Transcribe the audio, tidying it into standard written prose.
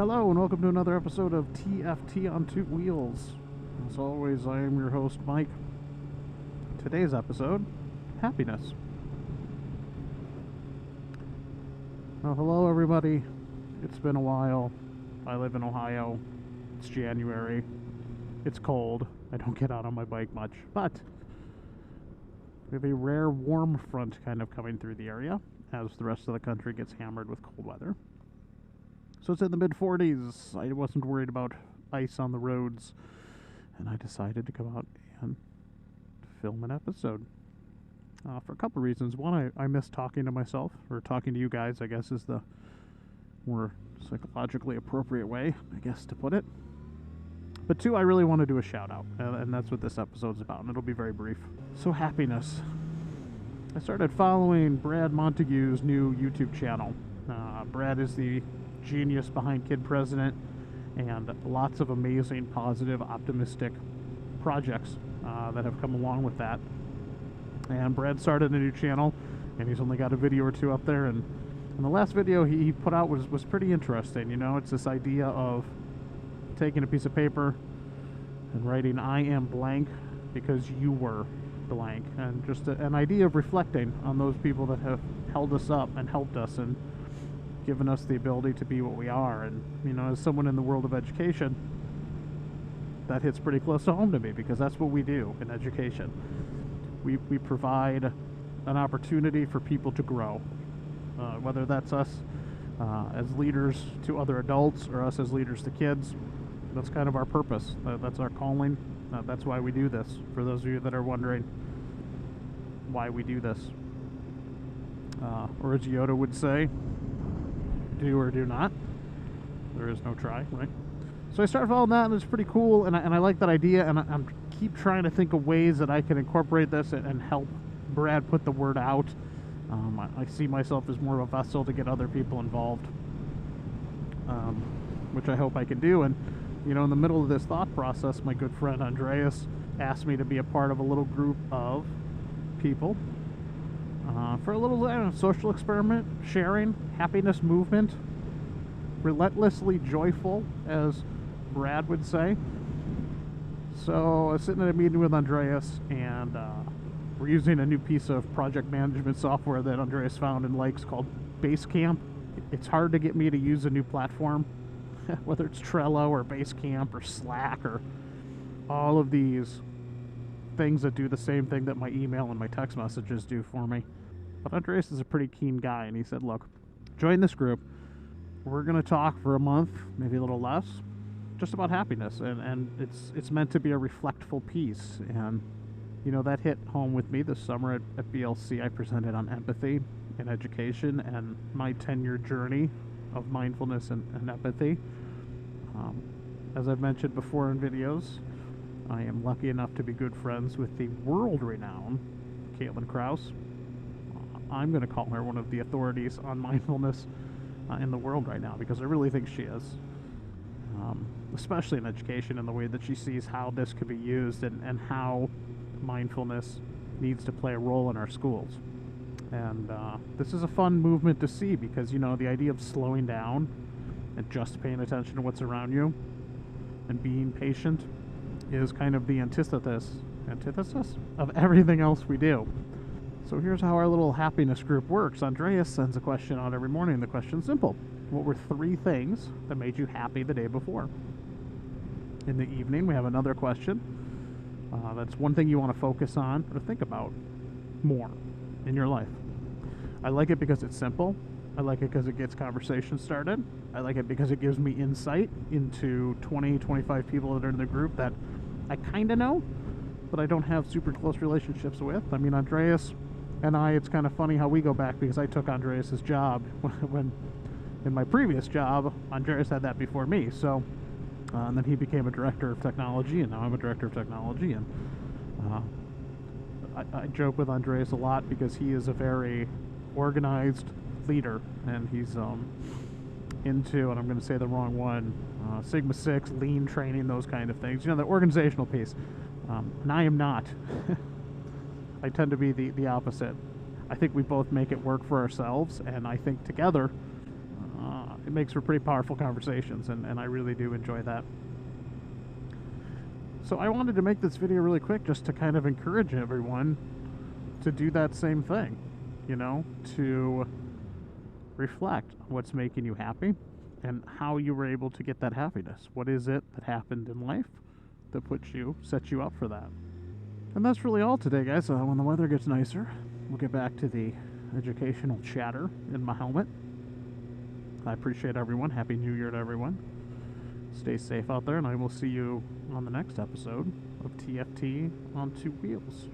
Hello and welcome to another episode of TFT on Two Wheels. As always, I am your host, Mike. Today's episode, happiness. Well, hello everybody. It's been a while. I live in Ohio. It's January. It's cold. I don't get out on my bike much, but we have a rare warm front kind of coming through the area as the rest of the country gets hammered with cold weather. So it's in the mid-40s. I wasn't worried about ice on the roads, and I decided to come out and film an episode. For a couple reasons. One, I miss talking to myself, or talking to you guys, I guess is the more psychologically appropriate way, I guess, to put it. But two, I really want to do a shout-out, and that's what this episode's about, and it'll be very brief. So, happiness. I started following Brad Montague's new YouTube channel. Brad is the genius behind Kid President and lots of amazing, positive, optimistic projects that have come along with that. And Brad started a new channel, and he's only got a video or two up there, and the last video he put out was pretty interesting. You know, it's this idea of taking a piece of paper and writing "I am blank because you were blank," and just an idea of reflecting on those people that have held us up and helped us and given us the ability to be what we are. And, you know, as someone in the world of education, that hits pretty close to home to me, because that's what we do in education. We provide an opportunity for people to grow, whether that's us as leaders to other adults or us as leaders to kids. That's kind of our purpose. That's our calling. That's why we do this, for those of you that are wondering why we do this. Or as Yoda would say, do or do not. There is no try, right? So I started following that, and it's pretty cool, and I like that idea, and I'm keep trying to think of ways that I can incorporate this and help Brad put the word out. I see myself as more of a vessel to get other people involved, which I hope I can do. And, you know, in the middle of this thought process, my good friend Andreas asked me to be a part of a little group of people for a little, I don't know, social experiment, sharing, happiness movement, relentlessly joyful, as Brad would say. So I was sitting at a meeting with Andreas, and we're using a new piece of project management software that Andreas found and likes called Basecamp. It's hard to get me to use a new platform, whether it's Trello or Basecamp or Slack or all of these things that do the same thing that my email and my text messages do for me. But Andreas is a pretty keen guy, and he said, look, join this group. We're going to talk for a month, maybe a little less, just about happiness, and it's meant to be a reflectful piece. And, you know, that hit home with me this summer at BLC. I presented on empathy in education and my 10-year journey of mindfulness and empathy. As I've mentioned before in videos, I am lucky enough to be good friends with the world-renowned Krause. I'm going to call her one of the authorities on mindfulness in the world right now, because I really think she is, especially in education, in the way that she sees how this could be used and how mindfulness needs to play a role in our schools. And this is a fun movement to see, because, you know, the idea of slowing down and just paying attention to what's around you and being patient is kind of the antithesis of everything else we do. So here's how our little happiness group works. Andreas sends a question out every morning. The question's simple. What were 3 things that made you happy the day before? In the evening, we have another question. That's one thing you want to focus on or think about more in your life. I like it because it's simple. I like it because it gets conversation started. I like it because it gives me insight into 20, 25 people that are in the group that I kind of know, but I don't have super close relationships with. I mean, Andreas and I, it's kind of funny how we go back, because I took Andreas's job when in my previous job, Andreas had that before me. So, and then he became a director of technology, and now I'm a director of technology. And I joke with Andreas a lot, because he is a very organized leader, and he's into, and I'm going to say the wrong one, Sigma 6, lean training, those kind of things. You know, the organizational piece. And I am not. I tend to be the opposite. I think we both make it work for ourselves, and I think together it makes for pretty powerful conversations, and I really do enjoy that. So I wanted to make this video really quick just to kind of encourage everyone to do that same thing, you know, to reflect on what's making you happy and how you were able to get that happiness. What is it that happened in life that sets you up for that? And that's really all today, guys. When the weather gets nicer, we'll get back to the educational chatter in my helmet. I appreciate everyone. Happy New Year to everyone. Stay safe out there, and I will see you on the next episode of TFT on Two Wheels.